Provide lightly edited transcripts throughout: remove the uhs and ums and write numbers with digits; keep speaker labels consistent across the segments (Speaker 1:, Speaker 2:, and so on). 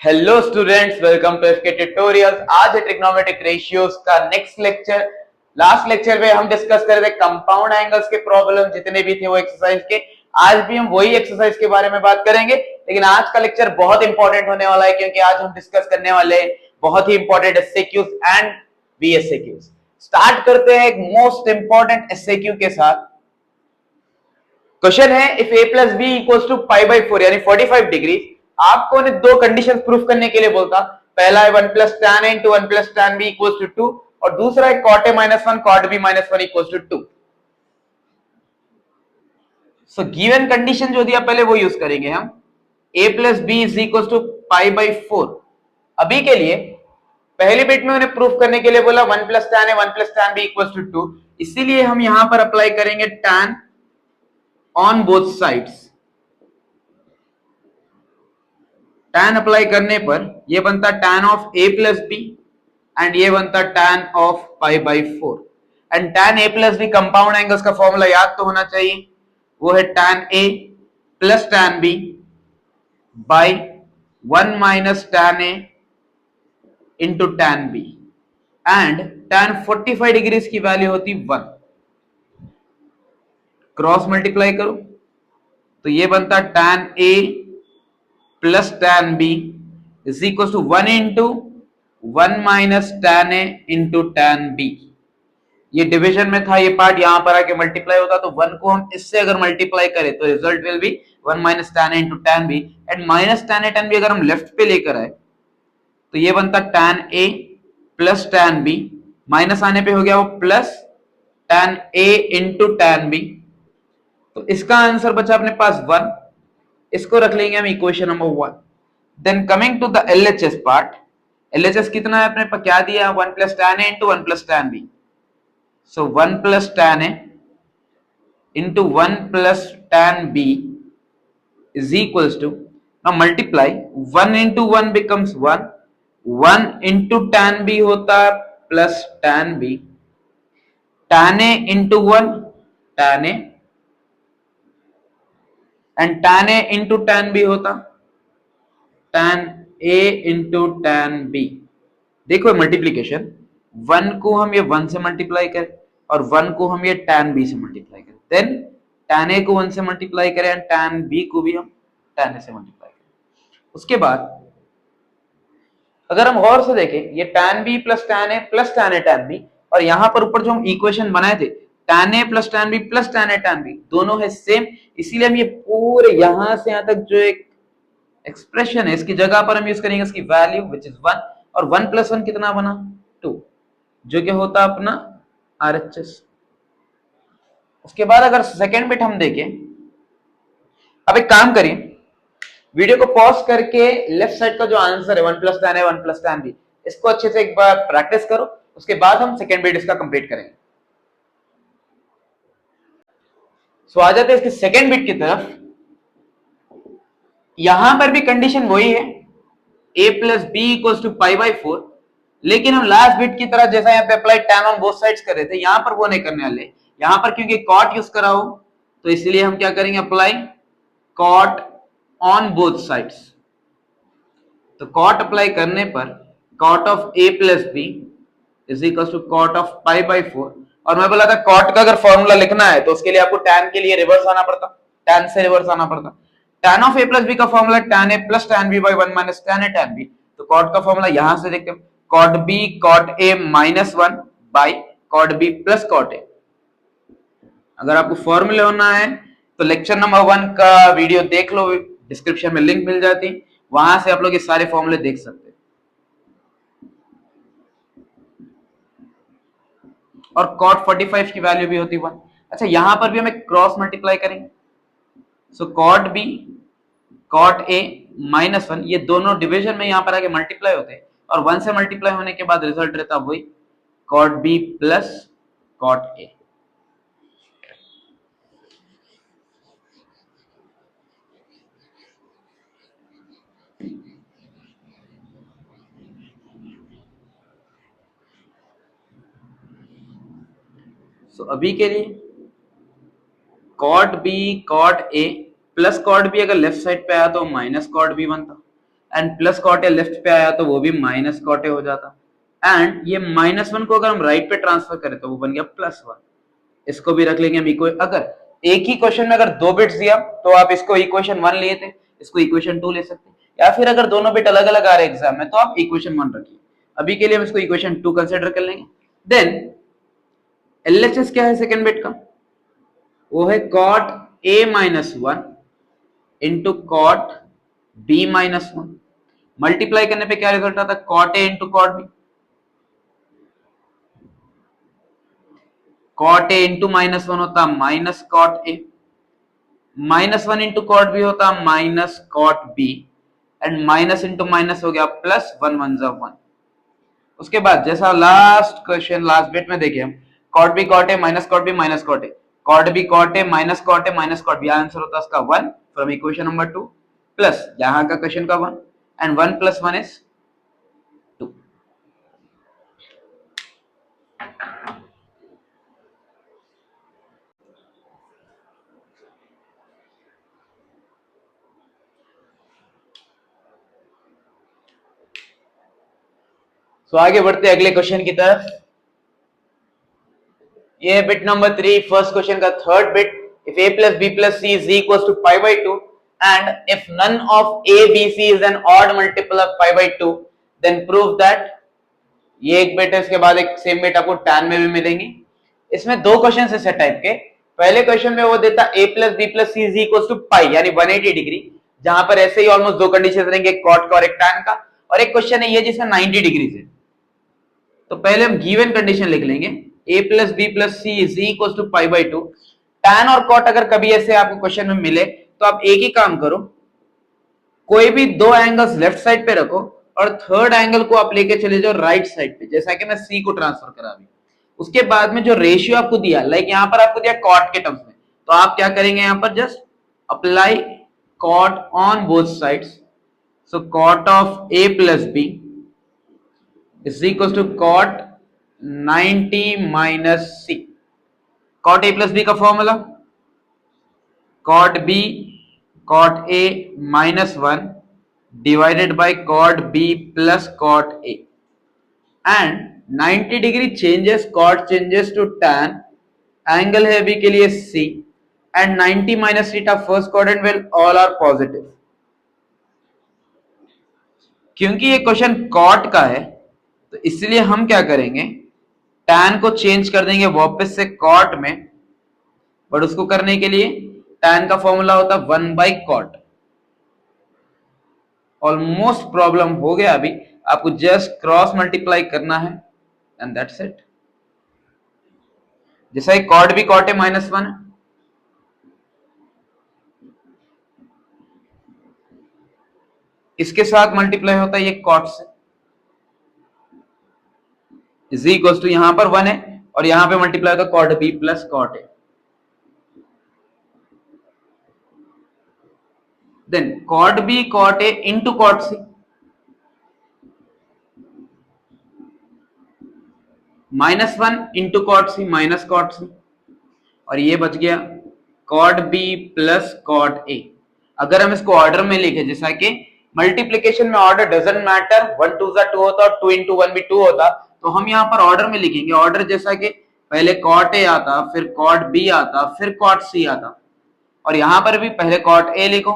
Speaker 1: Hello students, welcome to FK tutorials. आज है trigonometric ratios का नेक्स्ट लेक्चर। लास्ट लेक्चर में हम डिस्कस कर रहे थे कंपाउंड एंगल्स के प्रॉब्लम जितने भी थे वो एक्सरसाइज के। आज भी हम वही एक्सरसाइज के बारे में बात करेंगे, लेकिन आज का लेक्चर बहुत इंपॉर्टेंट होने वाला है क्योंकि आज हम डिस्कस करने वाले हैं बहुत ही इंपॉर्टेंट एसएक्यूज एंड वीएसएक्यूज। स्टार्ट करते हैं एक मोस्ट इंपॉर्टेंट एसएक्यू के साथ। क्वेश्चन है if a plus B equals to pi by 4 यानी 45 डिग्री, आपको ने दो कंडीशन प्रूफ करने के लिए बोलता। पहला है 1 plus tan a into 1 plus tan b equals to 2 और दूसरा है cot a minus 1 cot b minus 1 equals to 2। So given condition जो दिया पहले वो यूज करेंगे हम। a plus B is equals to pi by 4। अभी के लिए पहली बिट में उन्हें प्रूफ करने के लिए बोला 1 plus tan a 1 plus tan b equals to 2, इसीलिए हम यहां पर अप्लाई करेंगे tan on both sides। tan apply करने पर ये बनता tan of a plus B and ये बनता tan of pi by 4। And tan a plus B compound angles का फॉर्मूला याद तो होना चाहिए, वो है tan a plus tan b by 1 minus tan a into tan b and tan 45 degree की वैल्यू होती 1। क्रॉस मल्टीप्लाई करो तो ये बनता tan a plus tan b is equal to 1 into 1 minus tan a into tan b। ये division में था, ये पार्ट यहां पर आके मल्टीप्लाई होता, तो 1 को हम इससे अगर मल्टीप्लाई करें तो result will be 1 minus tan a into tan b। And minus tan a tan b अगर हम लेफ्ट पे लेकर आए तो ये बनता tan a plus tan b, minus आने पे हो गया वो plus tan a into tan b। तो इसका आंसर बचा अपने पास 1, इसको रख लेंगे हम equation number 1। Then coming to the LHS part, LHS कितना है अपने पास, क्या दिया 1 plus tan a into 1 plus tan b। So 1 plus tan a into 1 plus tan b is equals to, now multiply 1 into 1 becomes 1, 1 into tan b होता है plus tan b, tan a into 1 tan a and tan a into tan b होता tan a into tan b। देखो multiplication, 1 को हम ये 1 से multiply करें और 1 को हम ये tan b से मल्टीप्लाई करें, देन tan a को 1 से मल्टीप्लाई करें एंड tan b को भी हम tan a से मल्टीप्लाई करें। उसके बाद अगर हम गौर से देखें, ये tan b plus tan a plus tan a tan b, और यहां पर ऊपर जो हम इक्वेशन बनाए थे tan a plus tan b plus tan a tan b दोनों है सेम, इसीलिए हम ये पूरे यहां से यहां तक जो एक एक्सप्रेशन है इसकी जगह पर हम यूज करेंगे इसकी वैल्यू विच इज 1, और 1 प्लस 1 कितना बना 2, जो कि होता अपना RHS। उसके बाद अगर सेकेंड बिट हम देखें, अब एक काम करिए, वीडियो को पॉज करके लेफ्ट साइड का जो आंसर है 1 plus tan a 1 plus tan b, इसको अच्छे से एक बार प्रैक्टिस करो, उसके बाद हम सेकेंड बिट इसका कंप्लीट करेंगे। सो आ जाते हैं इसके सेकेंड बिट की तरफ। यहां पर भी कंडीशन वही है, a plus B equals to pi by 4, लेकिन हम लास्ट बिट की तरह जैसा यहाँ पे apply tan on both sides कर रहे थे, यहां पर वो नहीं करने वाले। यहां पर क्योंकि cot यूज करा हो तो इसलिए हम क्या करेंगे, apply cot on both sides. तो cot अप्लाई करने पर cot of a plus B is equal to cot of pi by 4, और मैं बोला था cot का अगर फॉर्मूला लिखना है तो उसके लिए आपको tan के लिए रिवर्स आना पड़ता, tan से रिवर्स आना पड़ता। tan of a plus B का formula tan a plus tan b by 1 minus tan a tan b, तो cot का फॉर्मूला यहां से देखते हैं cot b cot a minus 1 by cot b plus cot a। अगर आपको फॉर्मूले होना है तो लेक्चर नंबर 1 का वीडियो देख लो, डिस्क्रिप्शन में लिंक मिल जाती, वहां से आप लोग ये सारे फॉर्मूले देख सकते हैं। और cot 45 की वैल्यू भी होती 1। अच्छा, यहां पर भी हमें क्रॉस मल्टीप्लाई करेंगे, सो cot b cot a minus 1, ये दोनों डिवीजन में यहां पर आके मल्टीप्लाई होते हैं, और 1 से मल्टीप्लाई होने के बाद रिजल्ट रहता वही cot b plus cot a। So अभी के लिए cot b cot a plus cot b अगर लेफ्ट साइड पे आया तो माइनस cot b बनता, and plus cot A left पे आया तो वो भी माइनस कॉट ए हो जाता, एंड ये -1 को अगर हम राइट पे ट्रांसफर करें तो वो बन गया +1। इसको भी रख लेंगे हम इक्वेशन। अगर एक ही क्वेश्चन में अगर 2 बिट्स दिया तो आप इसको इक्वेशन 1 लिए थे, इसको इक्वेशन 2 ले सकते, या फिर अगर दोनों बिट अलग अलग आ रहे एग्जाम में तो आप इक्वेशन 1 रखिए। अभी के लिए हम इसको इक्वेशन 2 कंसीडर कर लेंगे। देन LHS क्या है सेकंड बिट का, वो है cot a minus 1 into cot b minus 1। Multiply करने पे क्या रिजल्ट आता है, cot a into cot b। cot a into -1 होता minus cot a, -1 into cot b होता minus cot b, and minus into minus हो गया प्लस, 1 1 जा 1। उसके बाद जैसा लास्ट क्वेश्चन लास्ट बिट में देखे हम, cot b cot a minus cot b minus cot a, cot b cot a minus cot a minus cot b, answer होता है इसका 1 फ्रॉम इक्वेशन नंबर 2, प्लस यहां का क्वेश्चन का 1, एंड 1 + 1 इज 2। सो आगे बढ़ते अगले क्वेश्चन की तरफ। ये बिट नंबर 3 फर्स्ट क्वेश्चन का third bit, if a plus b plus c is equals to pi by 2 and if none of a b c is an odd multiple of pi by 2 then prove that। ये एक bit है, इसके बाद एक same bit आपको tan में भी मिलेंगी। इसमें दो क्वेश्चन है टाइप के। पहले क्वेश्चन में वो देता a plus b plus c is equals to pi यानी 180 डिग्री, जहां पर ऐसे ही ऑलमोस्ट दो कंडीशन रहेंगे, एक cot का और एक tan का, और एक क्वेश्चन है ये जिसमें 90 डिग्री है। तो पहले हम गिवन कंडीशन लिख लेंगे, a plus b plus c is equals to pi by 2। tan और cot अगर कभी ऐसे आपको क्वेश्चन में मिले तो आप एक ही काम करो, कोई भी दो एंगल्स लेफ्ट साइड पे रखो और थर्ड एंगल को आप लेके चले जाओ राइट साइड पे, जैसा कि मैं c को ट्रांसफर करा अभी। उसके बाद में जो रेशियो आपको दिया, लाइक यहाँ पर आपको दिया cot के टर्म्स में, तो आप क्या करेंगे, यहाँ पर just apply cot on both sides. So cot of a plus b is equals to cot 90 minus c। cot a plus b का formula cot b cot a minus 1 divided by cot b plus cot a, and 90 degree changes cot changes to tan, angle है b के लिए c, and 90 minus theta first quadrant will all are positive। क्योंकि ये question cot का है तो इसलिए हम क्या करेंगे, tan को चेंज कर देंगे वापस से cot में, बट उसको करने के लिए tan का फॉर्मूला होता 1/cot। ऑलमोस्ट प्रॉब्लम हो गया, अभी आपको जस्ट क्रॉस मल्टीप्लाई करना है एंड दैट्स इट। जैसा ही cot भी cot a -1 है, इसके साथ मल्टीप्लाई होता है ये cot से, इज इक्वल्स टू यहां पर 1 है और यहां पे मल्टीप्लाई होता cot b plus cot a। Then cot b cot a into cot c, -1 into cot c minus cot c, और ये बच गया cot b plus cot a। अगर हम इसको ऑर्डर में लिखे, जैसा कि मल्टीप्लिकेशन में ऑर्डर डजंट मैटर, 1 2 2 होता और 2 इंटू 1 भी 2 होता, तो हम यहाँ पर ऑर्डर में लिखेंगे। ऑर्डर जैसा कि पहले cot a आता, फिर cot b आता, फिर cot c आता, और यहां पर भी पहले cot a लिखो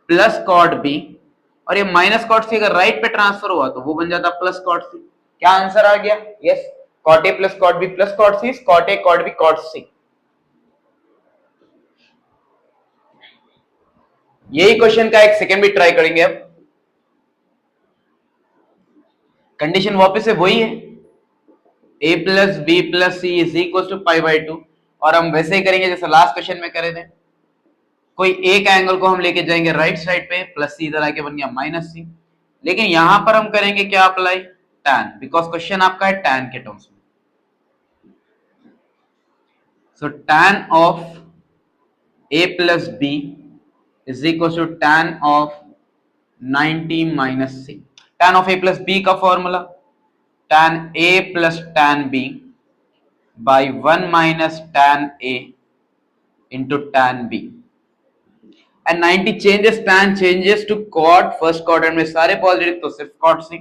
Speaker 1: प्लस cot b, और ये माइनस cot c अगर राइट पे ट्रांसफर हुआ तो वो बन जाता प्लस cot c। क्या आंसर आ गया, yes, cot a plus cot b plus cot c, cot a cot b cot c। यही क्वेश्चन का एक सेकंड भी ट्राई करेंगे। अब कंडीशन वापस से वही है, a plus b plus c is equal to pi by 2, और हम वैसे ही करेंगे जैसे लास्ट क्वेश्चन में करे थे। कोई एक एंगल को हम लेके जाएंगे राइट साइड पे, प्लस सी इधर आके बन गया माइनस सी, लेकिन यहां पर हम करेंगे क्या अप्लाई, tan, बिकॉज क्वेश्चन आपका है tan के टर्म्स में। So tan of a plus b is equal to tan of 90 minus C. tan of a plus b का formula tan a plus tan b by 1 minus tan a into tan b। And 90 changes tan changes to cot, first quadrant में सारे positive तो सिर्फ cot c।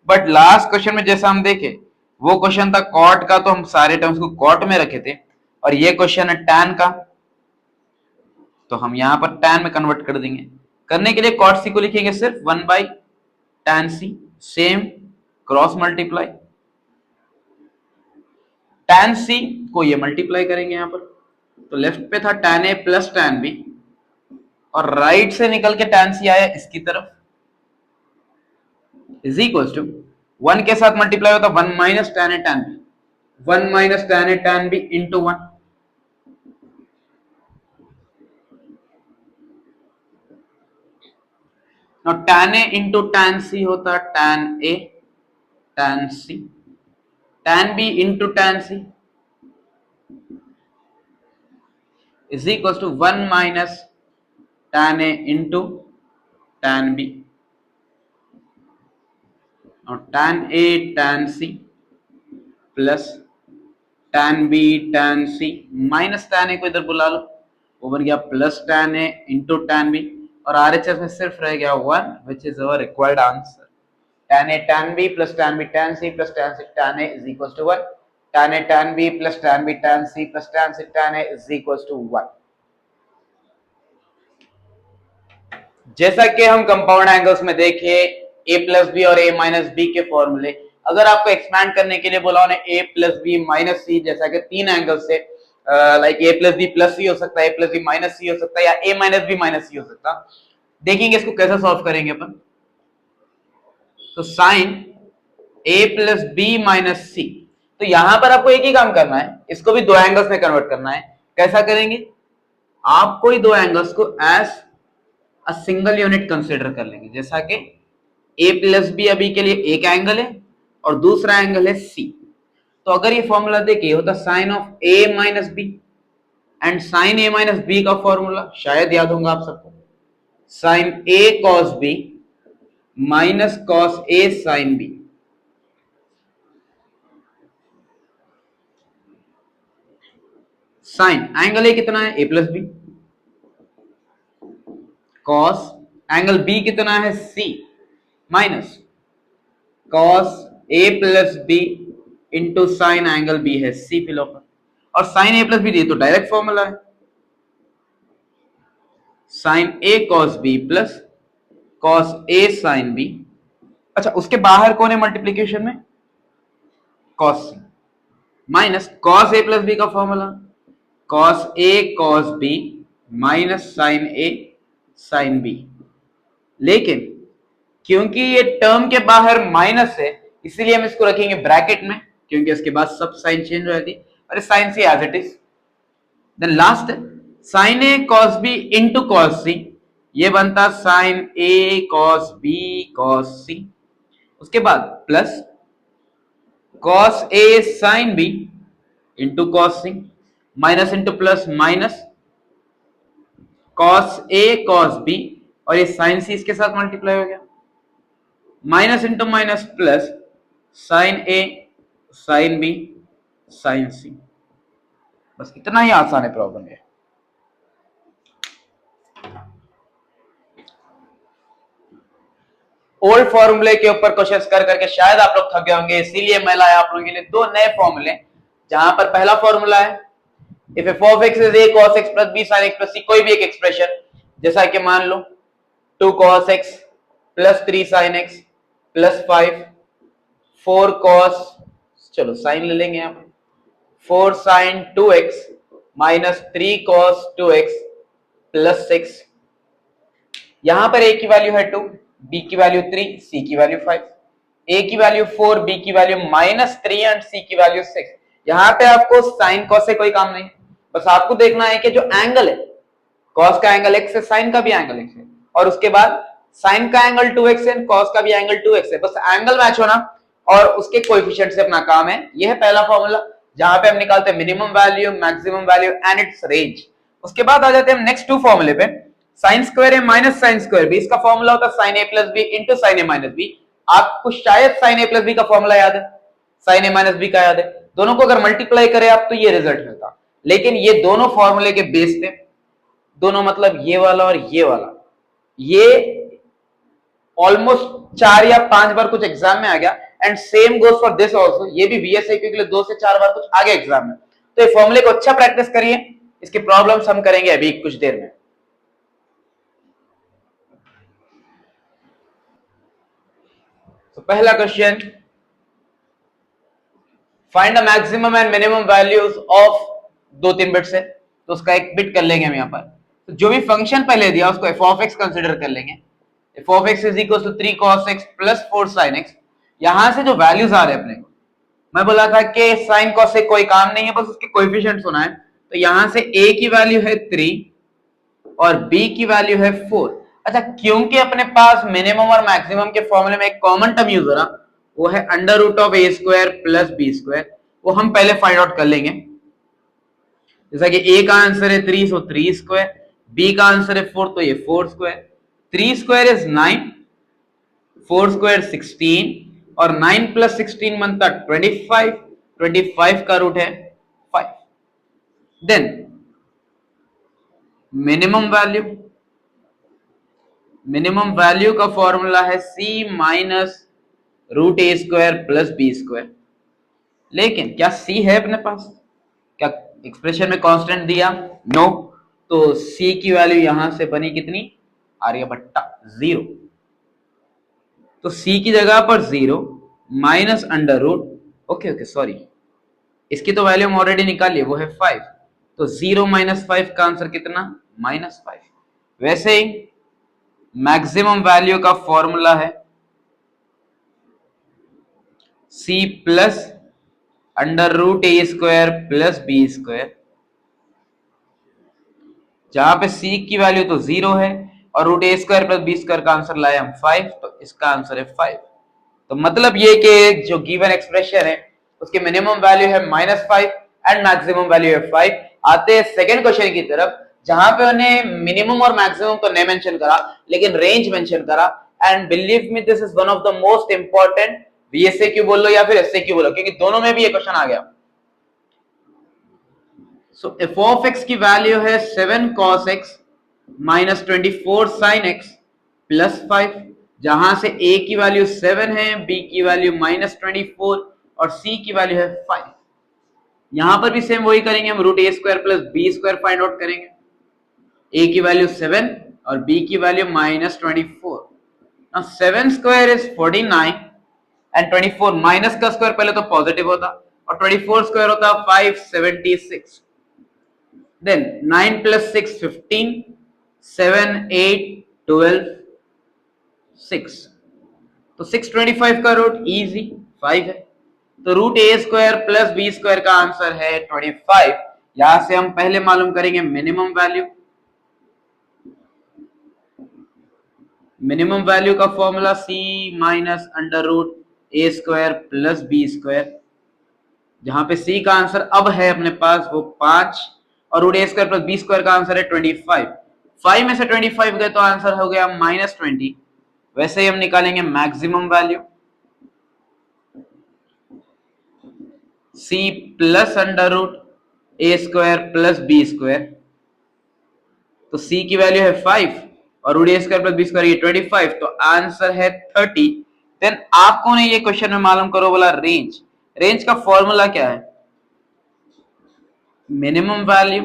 Speaker 1: But last question में जैसा हम देखे वो क्वेश्चन था cot का, तो हम सारे टर्म्स को cot में रखे थे, और ये क्वेश्चन है tan का, तो हम यहां पर tan में कन्वर्ट कर देंगे। करने के लिए cot c को लिखेंगे सिर्फ 1 by tan c, same cross multiply, tan c को ये मल्टीप्लाई करेंगे यहां पर, तो लेफ्ट पे था tan a plus tan b, और राइट से निकल के tan c आया इसकी तरफ, इज इक्वल टू 1 के साथ मल्टीप्लाई होता 1 minus tan a tan b, 1 minus tan a tan b into 1। Now tan a into tan c होता tan a tan c, tan b into tan c is equals to 1 minus tan a into tan b। Now tan a tan c plus tan b tan c minus tan a को इधर बुला लो, वो बन गया plus tan a into tan b, और RHS में सिर्फ रह गया 1 which is our required answer। tan a tan b plus tan b tan c plus tan c tan a is equals to 1, tan a tan b plus tan b tan c plus tan c tan a is equals to 1। जैसा कि हम compound angles में देखे a plus B और a minus B के फॉर्मूले, अगर आपको एक्सपैंड करने के लिए बोला उन्हें a plus B minus C, जैसा कि तीन एंगल से like a plus B plus C हो सकता है, a plus B minus C हो सकता है, या a minus B minus C हो सकता। देखेंगे इसको कैसे सॉल्व करेंगे अपन। तो sine a plus B minus C, तो यहां पर आपको एक ही काम करना है, इसको भी दो एंगल्स में कन्वर्ट करना है। कैसा करेंगे, आप कोई दो एंगल्स को as a single unit consider कर लेंगे, जैसा कि a प्लस बी अभी के लिए एक एंगल है और दूसरा एंगल है c। तो अगर ये फॉर्मूला देखिए होता sine of a minus B, and sine a minus B का फॉर्मूला शायद याद होगा आप सबको, sine a cos b minus cos a sin b। Sine angle A कितना है a plus B, cos angle B कितना है c, minus cos a plus B into sine angle B है c फिलो पर, और साइन a प्लस बी दिए तो डायरेक्ट फॉर्मूला है sine a cos b plus cos a sin b। अच्छा, उसके बाहर कौन है मल्टीप्लीकेशन में, cos c, minus cos a plus B का formula cos a cos b minus sin a sin b। लेकिन क्योंकि ये टर्म के बाहर माइनस है इसीलिए हम इसको रखेंगे ब्रैकेट में, क्योंकि इसके बाद सब साइन चेंज हो जाती है, और sine C as it is. Then last sine A cos B into cos C, ये बनता sine A cos B cos C. उसके बाद plus cos A sine B into cos C, minus into plus minus cos A cos B, और ये sine C इसके साथ multiply हो गया, minus into minus plus sine A sine B sine C. बस इतना ही आसान है प्रॉब्लम है। ओल्ड फॉर्मूले के ऊपर क्वेश्चंस कर करके शायद आप लोग थक गए होंगे, इसीलिए मैं लाया आप लोगों के लिए दो नए फॉर्मूले, जहां पर पहला फॉर्मूला है if F of x is a cos x plus b sin x plus c, कोई भी एक एक्सप्रेशन, जैसा कि मान लो 2 cos x plus 3 sin x plus 5, 4 cos, चलो साइन ले लेंगे यहां पर, 4 sin 2x minus 3 cos 2x plus 6। यहां पर a की वैल्यू है 2, b की वैल्यू 3, c की वैल्यू 5, a की वैल्यू 4, b की वैल्यू माइनस 3 एंड c की वैल्यू 6। यहां पे आपको साइन कॉस से कोई काम नहीं, बस आपको देखना है कि जो एंगल है कॉस का एंगल x है, साइन का भी एंगल x है, और उसके बाद साइन का एंगल 2x है, कॉस का भी एंगल 2x है, बस एंगल मैच होना और उसके कोएफिशिएंट से अपना काम है। यह है पहला फॉर्मूला, जहां पे हम निकालते हैं minimum value, maximum value and it's range. उसके बाद आ जाते हैं हम नेक्स्ट टू फॉर्मूले पे, sign square a minus sine square B, इसका फॉर्मूला होता है sign A plus B into sine a minus B. आपको शायद साइन ए प्लस बी का फॉर्मूला याद है, साइन ए माइनस बी का याद है, दोनों को अगर मल्टीप्लाई करें आप तो ये रिजल्ट मिलता। लेकिन ये दोनों फॉर्मूले के बेस पे दोनों मतलब ये वाला और ये वाला, ये ऑलमोस्ट 4 या 5 बार कुछ एग्जाम में आ गया, and same goes for this also, ये भी VSIQ के लिए 2 से 4 बार कुछ आ गया एग्जाम में। तो ये फॉर्मूले को अच्छा प्रैक्टिस करिए, इसकी प्रॉब्लम्स हम करेंगे अभी कुछ देर में। तो पहला question, find the maximum and minimum values of 2-3 bits है, तो उसका एक बिट कर लेंगे हम यहाँ पर। तो जो भी फंक्शन पहले दिया उसको f of x कंसिडर कर लेंगे। f of x is equal to 3 cos x plus 4 sin x। यहां से जो वैल्यूज आ रहे हैं अपने को, मैं बोला था कि sin cos से कोई काम नहीं है, बस उसके कोएफिशिएंट्स होना है। तो यहां से a की वैल्यू है 3 और b की वैल्यू है 4। अच्छा, क्योंकि अपने पास मिनिमम और मैक्सिमम के फॉर्मूले में एक कॉमन टर्म यूज हो रहा, वो है under root of a square plus b square, वो हम पहले फाइंड आउट कर लेंगे। जैसा कि a का आंसर है 3, सो 3 स्क्वायर, b का आंसर है 4, तो ये 4 स्क्वायर। 3 स्क्वायर इज 9, 4 स्क्वायर 16, और 9 प्लस 16 बनता 25, 25 का रूट है 5। देन मिनिमम वैल्यू का फॉर्मूला है c माइनस रूट ए स्क्वायर प्लस बी स्क्वायर। लेकिन क्या c है अपने पास? क्या एक्सप्रेशन में कांस्टेंट दिया? नो। तो c की वैल्यू यहां से बनी कितनी? आर्यभट्टा 0। तो c की जगह पर 0 minus under root, okay sorry, इसकी तो वैल्यू हम ऑलरेडी निकाली, वो है 5। तो 0 माइनस 5 का आंसर कितना? -5। वैसे ही मैक्सिमम वैल्यू का फॉर्मूला है c प्लस अंडर रूट ए स्क्वायर प्लस बी स्क्वायर, जहां पे c की वैल्यू तो 0 है और रूट ए स्क्वायर प्लस बी स्क्वायर का आंसर लाए हम 5, तो इसका आंसर है 5। तो मतलब ये कि जो गिवन एक्सप्रेशन है उसकी मिनिमम वैल्यू है -5 एंड मैक्सिमम वैल्यू है 5। आते हैं सेकंड क्वेश्चन की तरफ, जहां पे उन्हें मिनिमम और मैक्सिमम तो नहीं मेंशन करा, लेकिन रेंज मेंशन करा। And believe me, this is one of the most important, VSAQ बोल लो या फिर SAQ बोलो, क्योंकि दोनों में भी ये क्वेश्चन आ गया। सो f of x की वैल्यू है 7 cos x minus 24 sin x plus 5, जहां से a की वैल्यू 7 है, b की वैल्यू -24 और c की वैल्यू है 5। यहां पर भी सेम वही करेंगे, हम रूट ए square plus B square find out करेंगे। a की वैल्यू 7 और b की value -24। Now 7 square is 49 and 24 minus का स्क्वायर पहले तो पॉजिटिव होता और 24 स्क्वायर होता 576। Then 9 plus 6 15, 7 8 12 6, तो 625 का रूट इजी 5 है। तो रूट ए स्क्वायर प्लस बी स्क्वायर का आंसर है 25। यहां से हम पहले मालूम करेंगे मिनिमम वैल्यू। मिनिमम वैल्यू का formula c minus under root ए स्क्वायर प्लस बी स्क्वायर, जहां पे c का आंसर अब है अपने पास वो 5 और रूट ए स्क्वायर प्लस बी स्क्वायर का आंसर है 25। 5 में से 25 गए तो आंसर हो गया -20। वैसे ही हम निकालेंगे maximum value, c plus under root ए स्क्वायर प्लस बी स्क्वायर, तो c की वैल्यू है 5 और रूट ए स्क्वायर प्लस बी स्क्वायर ये 25, तो आंसर है 30। देन आपको ने ये क्वेश्चन में मालूम करो बोला रेंज। रेंज का फॉर्मूला क्या है? Minimum value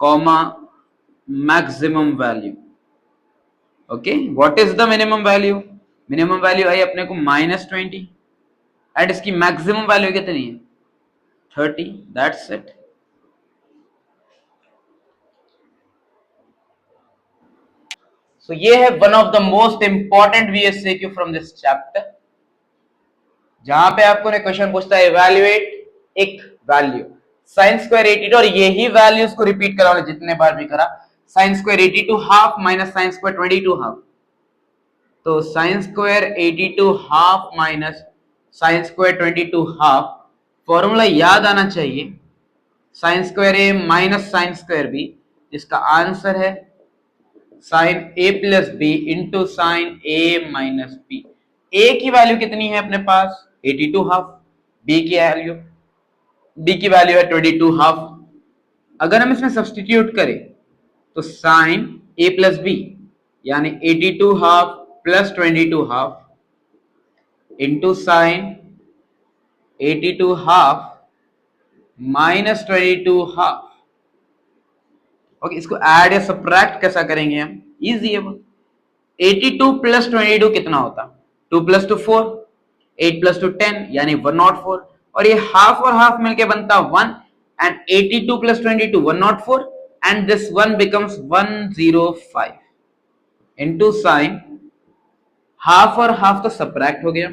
Speaker 1: comma maximum value. Okay, what is the minimum value? Minimum value आई अपने को -20 एंड इसकी मैक्सिमम वैल्यू कितनी है? 30। That's it. सो ये है one of the most important VSAQ from this chapter, जहां पे आपको ने क्वेश्चन पूछता है इवैल्यूएट एक वैल्यू sin स्क्वायर 82, और यही वैल्यूज को रिपीट कराओ जितने बार भी करा। sin square 82 half minus sin square 22 half, तो sin square 82 half minus sin square 22 half. Formula याद आना चाहिए, sin square a minus sin square b, जिसका आंसर है sin a plus b into sine a minus b। a की value कितनी है अपने पास? 82 हाफ। b की वैल्यू है 22 हाफ। अगर हम इसमें सब्स्टिट्यूट करें तो साइन ए प्लस बी यानी 82 half plus 22 half into sine 82 half minus 22 half. Okay, इसको ऐड या सब्ट्रैक्ट कैसा करेंगे हम? इजी है वो। 82 प्लस 22 कितना होता? 2 प्लस 2 4, 8 प्लस 2 10 यानी 104, और ये हाफ और हाफ मिलके बनता 1 and 82 plus 22 104 and this 1 becomes 105 into sine half और हाफ तो सब्ट्रैक्ट हो गया।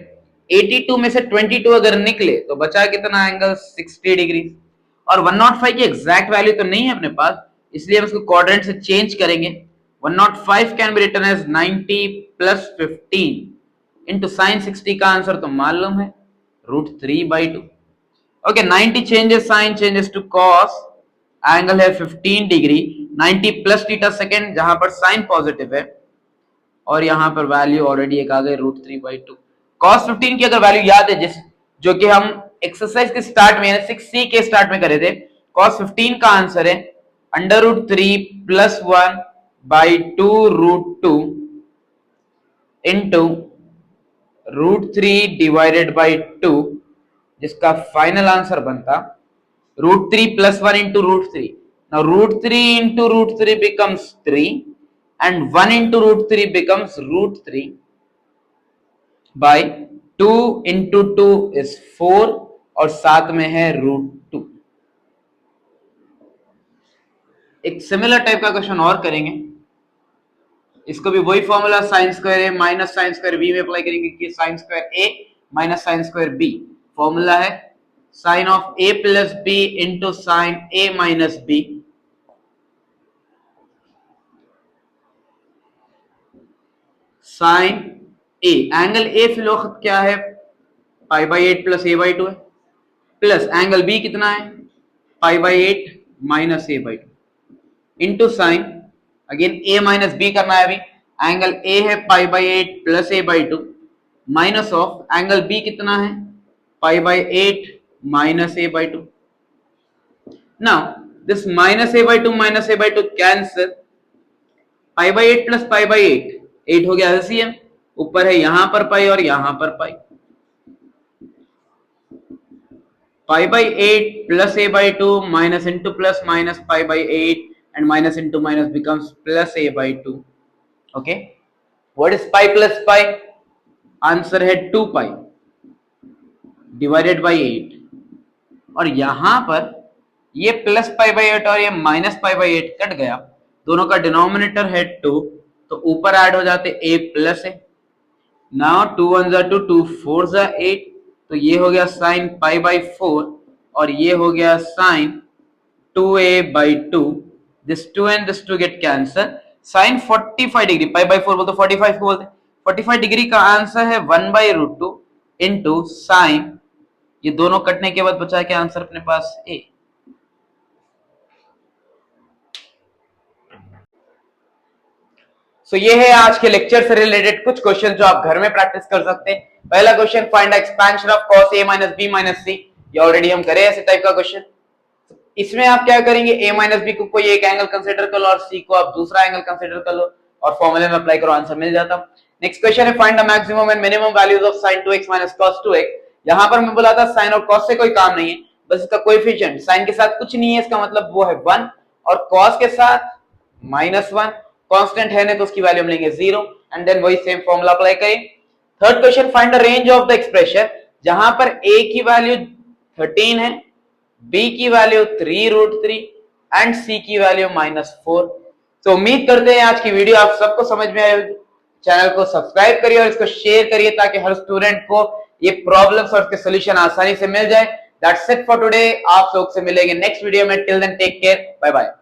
Speaker 1: 82 में से 22 अगर निकले तो बचा कितना एंगल? 60 डिग्री। और 105 की एग्जैक्ट वैल्यू तो नहीं है अपने पास, इसलिए हम इसको क्वाड्रेंट से चेंज करेंगे। 105 can be written as 90 plus 15 into sine 60 का आंसर तो मालूम है √3/2। Okay, 90 changes sine changes to cos, angle है 15 डिग्री, 90 प्लस थीटा सेकेंड जहां पर साइन पॉजिटिव है, और यहां पर वैल्यू ऑलरेडी एक आ गई √3/2। cos 15 की अगर वैल्यू याद है जो कि हम एक्सरसाइज के स्टार्ट में 6C के स्टार्ट में करे थे, cos 15 का आंसर है √3 प्लस 1/2√2 इंटू √3 डिवाइडेड बाई 2, जिसका फाइनल आंसर बनता √3 plus 1 into √3। Now √3 into √3 becomes 3 and 1 into √3 becomes √3 by 2 into 2 is 4 और साथ में है √2। एक सिमिलर टाइप का क्वेश्चन और करेंगे, इसको भी वही formula sine square a minus sine square b में अप्लाई करेंगे कि sine square a minus sine square b. Formula है sine of a plus B into sine a minus b. Sine a, angle a फिलहाल क्या है? π/8 plus a/2 है, plus angle B कितना है? π/8 minus a/2 into sine, again a minus b करना है। अभी एंगल a है π/8 plus a/2 minus of angle B कितना है? π/8 minus a/2। Now this minus a/2 cancel, π/8 plus π/8 8 हो गया एलसीएम, ऊपर है यहां पर पाई और यहां पर pi. π/8 plus a/2 minus into plus minus π/8 and minus into minus becomes plus a/2। okay, what is pi plus pi? Answer है 2 pi डिवाइडेड बाई 8, और यहां पर ये प्लस π/8 और ये माइनस π/8 कट गया, दोनों का डिनोमिनेटर है 2, तो ऊपर ऐड हो जाते a प्लस है। नाउ 2 1 जा 2, 2 4 जा 8, तो ये हो गया साइन π/4 और ये हो गया sign 2a/2। this 2 and this 2 get cancel, sin 45 degree, π/4 बोलते 45 को बोलते 45 डिग्री का आंसर है 1/√2 इंटू साइन, ये दोनों कटने के बाद बचा क्या आंसर अपने पास? a। सो ये है आज के लेक्चर से रिलेटेड कुछ क्वेश्चन जो आप घर में प्रैक्टिस कर सकते हैं। पहला question, find expansion of cos a minus b minus c, ये ऑलरेडी हम करे ऐसे टाइप का क्वेश्चन। इसमें आप क्या करेंगे? a माइनस बी को कोई एक एंगल कंसीडर कर लो और c को आप दूसरा एंगल कंसीडर कर लो और फॉर्मूले में अप्लाई करो, आंसर मिल जाता। नेक्स्ट क्वेश्चन है, find the maximum and minimum values of sin 2x minus cos 2x। यहां पर मैं बोला था sin और cos से कोई काम नहीं है, बस इसका कोएफिशिएंट, sin के साथ कुछ नहीं है, इसका मतलब वो है 1, और cos के साथ -1, कांस्टेंट है नहीं तो उसकी वैल्यू हम लेंगे 0, एंड देन वही सेम फॉर्मूला अप्लाई करें। Third question, find the range of the expression, जहां पर a की वैल्यू 13 है, b की वैल्यू 3√3 एंड c की वैल्यू -4। तो उम्मीद करते हैं आज की वीडियो आप सबको समझ में आई। चैनल को सब्सक्राइब करिए और इसको शेयर करिए ताकि हर स्टूडेंट को ये प्रॉब्लम्स और इसके सॉल्यूशन आसानी से मिल जाए। दैट्स इट फॉर टुडे, आप लोग से मिलेंगे नेक्स्ट वीडियो में। Till then take care, bye bye.